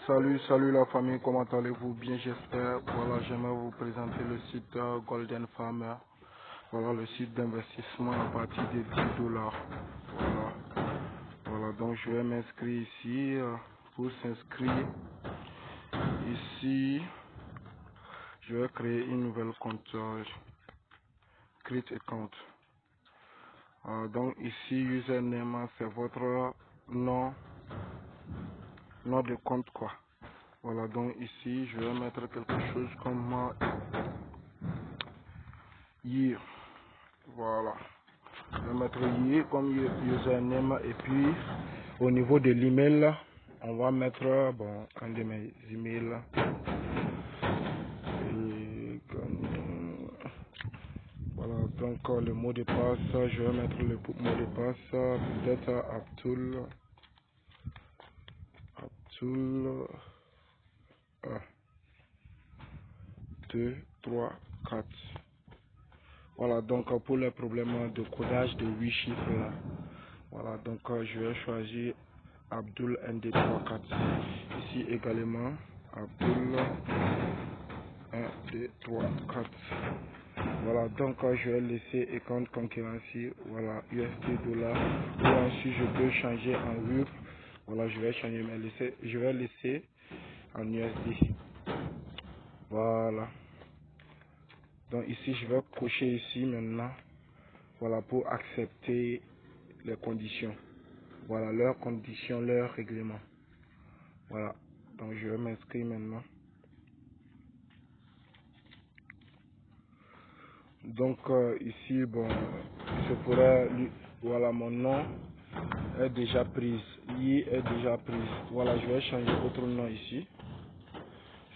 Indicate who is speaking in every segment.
Speaker 1: Salut la famille, comment allez-vous? Bien, j'espère. Voilà, j'aimerais vous présenter le site Golden Farmer. Voilà, le site d'investissement à partir de 10 dollars. Voilà, donc je vais m'inscrire ici. Pour s'inscrire, ici, je vais créer une nouvelle compte. Create account. Donc ici, username, c'est votre nom, nom de compte quoi. Voilà, donc ici, je vais mettre quelque chose comme year. Voilà. Je vais mettre year comme username et puis au niveau de l'email, on va mettre bon un de mes emails. Et voilà, donc le mot de passe, je vais mettre le mot de passe, peut-être Abdul 1, 2, 3, 4. Voilà, donc pour les problèmes de codage de 8 chiffres là. Voilà, donc je vais choisir Abdul ND 3, 4. Ici également Abdul 1, 2, 3, 4. Voilà, donc je vais laisser account concurrency, voilà, USD dollar. Ou ensuite je peux changer en RUP. Voilà, je vais changer, mais je vais laisser en USD. Voilà. Donc ici je vais cocher ici maintenant. Voilà, pour accepter les conditions. Voilà, leurs conditions, leurs règlements. Voilà, donc je vais m'inscrire maintenant. Donc ici, bon, je pourrais, voilà, mon nom est déjà prise. I est déjà prise. Voilà, je vais changer autre nom ici.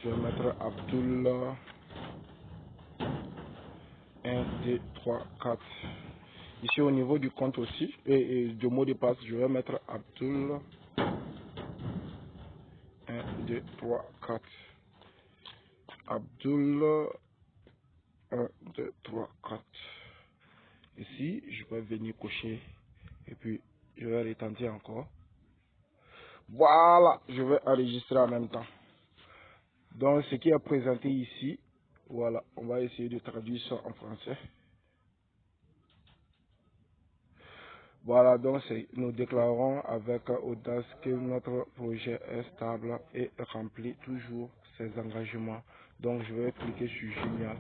Speaker 1: Je vais mettre Abdullah 1, 2, 3, 4. Ici au niveau du compte aussi, et du mot de passe, je vais mettre Abdullah 1, 2, 3, 4. Abdullah 1, 2, 3, 4. Ici, je vais venir cocher et puis je vais retenter encore. Voilà, je vais enregistrer en même temps. Donc, ce qui est présenté ici, voilà, on va essayer de traduire ça en français. Voilà, donc nous déclarons avec audace que notre projet est stable et remplit toujours ses engagements. Donc, je vais cliquer sur Génial.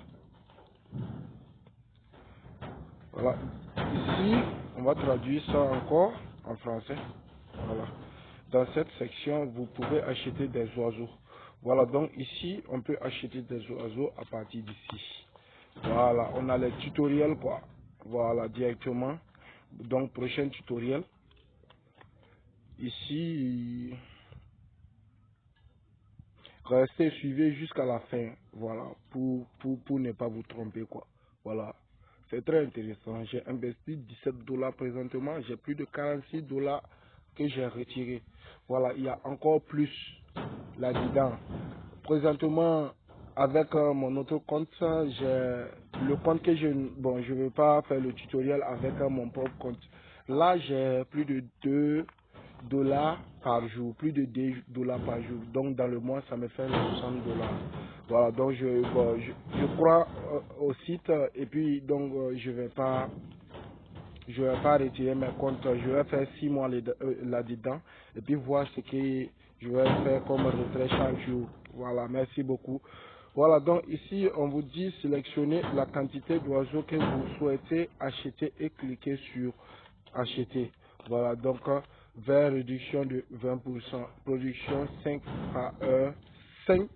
Speaker 1: Voilà, ici, on va traduire ça encore en français. Voilà. Dans cette section, vous pouvez acheter des oiseaux. Voilà, donc ici, on peut acheter des oiseaux à partir d'ici. Voilà, on a les tutoriels quoi. Voilà, directement. Donc, prochain tutoriel. Ici, restez, suivez jusqu'à la fin. Voilà, pour ne pas vous tromper quoi. Voilà. C'est très intéressant. J'ai investi 17 dollars présentement. J'ai plus de 46 dollars que j'ai retiré. Voilà, il y a encore plus là-dedans. Présentement, avec mon autre compte, j'ai le compte que bon, je ne veux pas faire le tutoriel avec mon propre compte. Là, j'ai plus de 2 dollars par jour, plus de 2 dollars par jour. Donc, dans le mois, ça me fait 60 dollars. Voilà, donc je crois au site et puis donc je vais pas retirer mes comptes. Je vais faire 6 mois là-dedans et puis voir ce que je vais faire comme retrait chaque jour. Voilà, merci beaucoup. Voilà, donc ici, on vous dit sélectionnez la quantité d'oiseaux que vous souhaitez acheter et cliquez sur acheter. Voilà, donc vers réduction de 20%, production 5 par heure, 5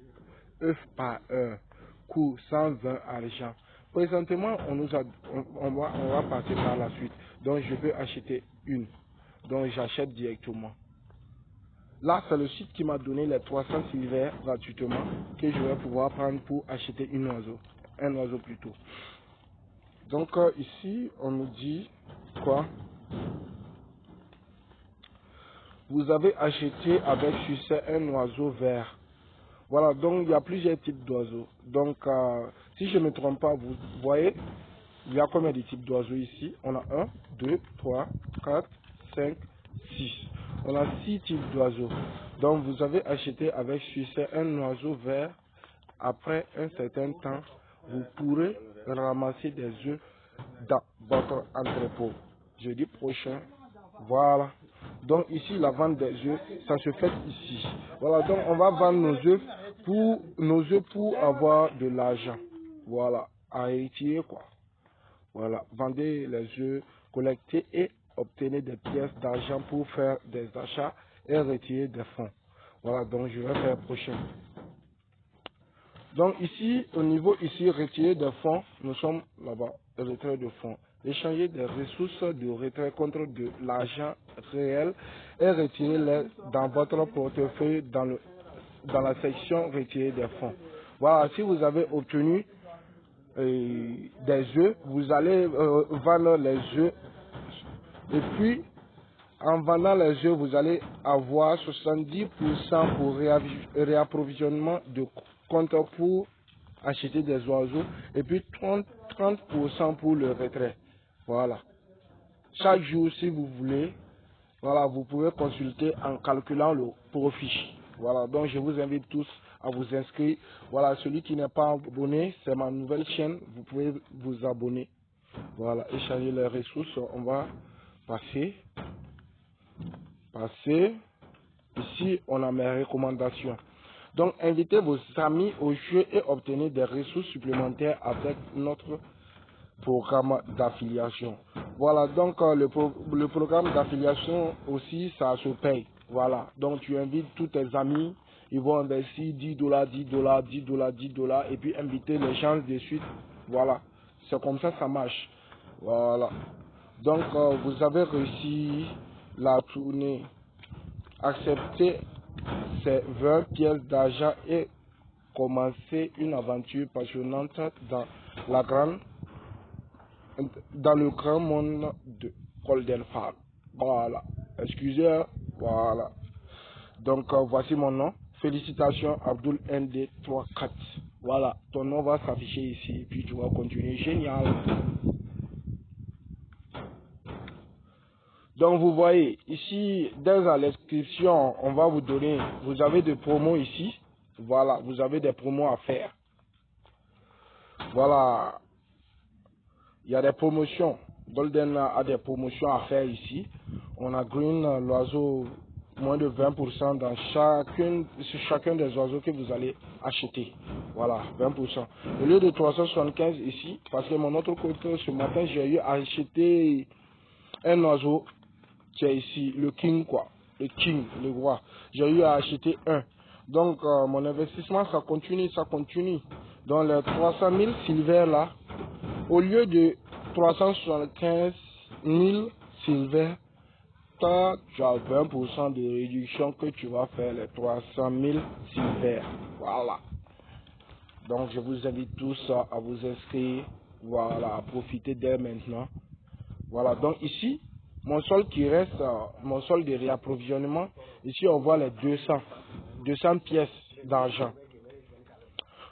Speaker 1: œufs par heure, coût 120 argent. Présentement, on va passer par la suite. Donc, je peux acheter une. Donc, j'achète directement. Là, c'est le site qui m'a donné les 300 silvers gratuitement que je vais pouvoir prendre pour acheter un oiseau plutôt. Donc, ici, on nous dit quoi? Vous avez acheté avec succès un oiseau vert. Voilà, donc il y a plusieurs types d'oiseaux. Donc, si je ne me trompe pas, vous voyez, il y a combien de types d'oiseaux ici? On a 1, 2, 3, 4, 5, 6. On a 6 types d'oiseaux. Donc vous avez acheté avec succès un oiseau vert. Après un certain temps, vous pourrez ramasser des œufs dans votre entrepôt. Jeudi prochain, voilà. Donc ici, la vente des œufs, ça se fait ici. Voilà, donc on va vendre nos œufs pour avoir de l'argent. Voilà, à retirer quoi. Voilà, vendez les œufs, collectez et obtenez des pièces d'argent pour faire des achats et retirer des fonds. Voilà, donc je vais faire prochain. Donc ici, au niveau ici, retirer des fonds, nous sommes là-bas, retrait de fonds. Échanger des ressources de retrait contre de l'argent réel et retirer-les dans votre portefeuille dans la section retirer des fonds. Voilà, si vous avez obtenu des œufs, vous allez vendre les œufs et puis en vendant les œufs, vous allez avoir 70% pour réapprovisionnement de compte pour acheter des oiseaux et puis 30% pour le retrait. Voilà. Chaque jour, si vous voulez, voilà, vous pouvez consulter en calculant le profit. Voilà, donc je vous invite tous à vous inscrire. Voilà, celui qui n'est pas abonné, c'est ma nouvelle chaîne, vous pouvez vous abonner. Voilà, échanger les ressources, on va passer. Ici, on a mes recommandations. Donc, invitez vos amis au jeu et obtenez des ressources supplémentaires avec notre programme d'affiliation. Voilà, donc le programme d'affiliation aussi, ça se paye. Voilà, donc tu invites tous tes amis, ils vont investir 10 dollars, 10 dollars, 10 dollars, 10 dollars, et puis inviter les gens de suite. Voilà, c'est comme ça marche. Voilà, donc vous avez réussi la tournée. Accepter ces 20 pièces d'argent et commencer une aventure passionnante dans le grand monde de Golden Farm. Voilà. Excusez, voilà. Donc, voici mon nom. Félicitations, Abdul ND34. Voilà. Ton nom va s'afficher ici. Et puis, tu vas continuer. Génial. Donc, vous voyez, ici, dans l'inscription, on va vous donner, vous avez des promos ici. Voilà, vous avez des promos à faire. Voilà. Il y a des promotions. Golden a des promotions à faire ici. On a Green, l'oiseau, moins de 20% dans chacun des oiseaux que vous allez acheter. Voilà, 20%. Au lieu de 375 ici, parce que mon autre côté, ce matin, j'ai eu à acheter un oiseau qui est ici, le king quoi. Le king, le roi. J'ai eu à acheter un. Donc, mon investissement, ça continue, ça continue. Dans les 300 000 silver là, au lieu de 375 000 silver, tu as 20% de réduction que tu vas faire les 300 000 silver. Voilà. Donc je vous invite tous à vous inscrire. Voilà, à profiter dès maintenant. Voilà, donc ici, mon sol qui reste, mon sol de réapprovisionnement, ici on voit les 200 pièces d'argent.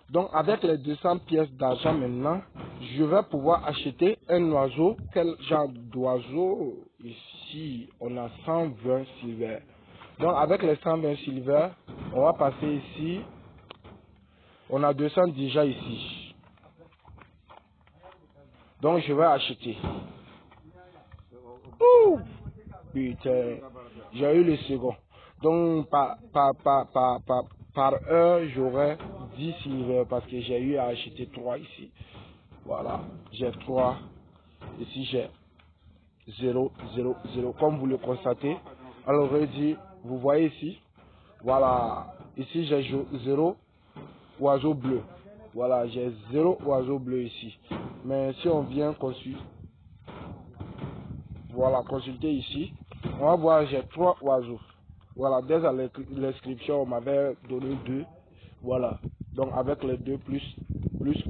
Speaker 1: Donc avec les 200 pièces d'argent maintenant, je vais pouvoir acheter un oiseau. Quel genre d'oiseau? Ici, on a 120 silver. Donc avec les 120 silver, on va passer ici. On a 200 déjà ici. Donc je vais acheter. Ouh, putain, j'ai eu le second. Donc par heure, j'aurai 10 silver parce que j'ai eu à acheter 3 ici. Voilà, j'ai 3. Ici, j'ai 0, 0, 0. Comme vous le constatez, alors dit, vous voyez ici, voilà, ici j'ai 0 oiseau bleu. Voilà, j'ai 0 oiseau bleu ici. Mais si on vient consulter, voilà, consulter ici, on va voir, j'ai 3 oiseaux. Voilà, dès à l'inscription, on m'avait donné 2. Voilà, donc avec les 2 plus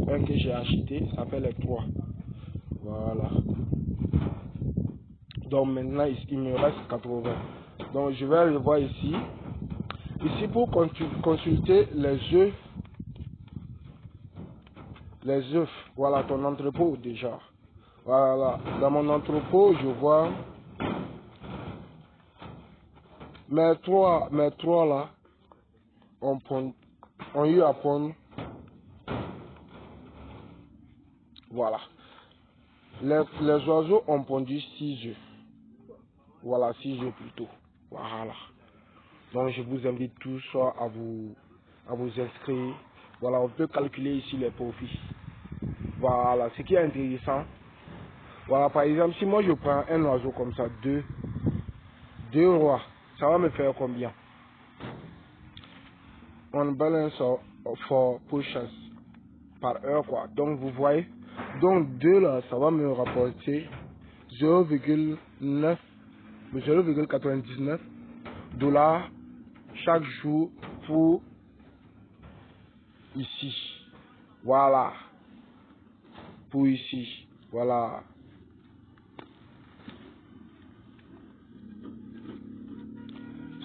Speaker 1: un que j'ai acheté, ça fait les 3. Voilà. Donc maintenant, il me reste 80. Donc je vais aller voir ici. Ici pour consulter les œufs. Voilà ton entrepôt déjà. Voilà. Dans mon entrepôt, je vois mes trois là, ont eu à pondre. Voilà. Les oiseaux ont pondu 6 œufs. Voilà, 6 œufs plutôt. Voilà. Donc je vous invite tous à vous inscrire. Voilà, on peut calculer ici les profits. Voilà, ce qui est intéressant. Voilà, par exemple, si moi je prends un oiseau comme ça, deux rois, ça va me faire combien? On balance for pushes par heure quoi. Donc vous voyez, donc 2 là, ça va me rapporter 0,99 dollars chaque jour pour ici. Voilà, pour ici. Voilà.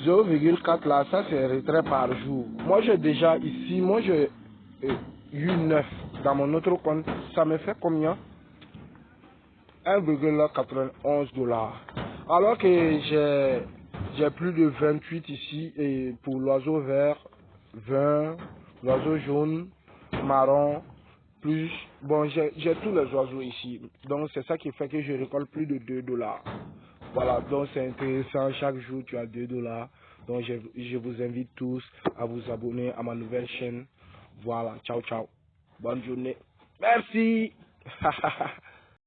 Speaker 1: 0,4 là, ça c'est retrait par jour. Moi j'ai déjà ici, moi j'ai eu 9 dans mon autre compte. Ça me fait combien? 1,91 dollars. Alors que j'ai plus de 28 ici et pour l'oiseau vert, 20, l'oiseau jaune, marron, plus. Bon, j'ai tous les oiseaux ici. Donc c'est ça qui fait que je récolte plus de 2 dollars. Voilà, donc c'est intéressant. Chaque jour tu as 2 dollars. Donc je vous invite tous à vous abonner à ma nouvelle chaîne. Voilà, ciao ciao. Bonne journée. Merci.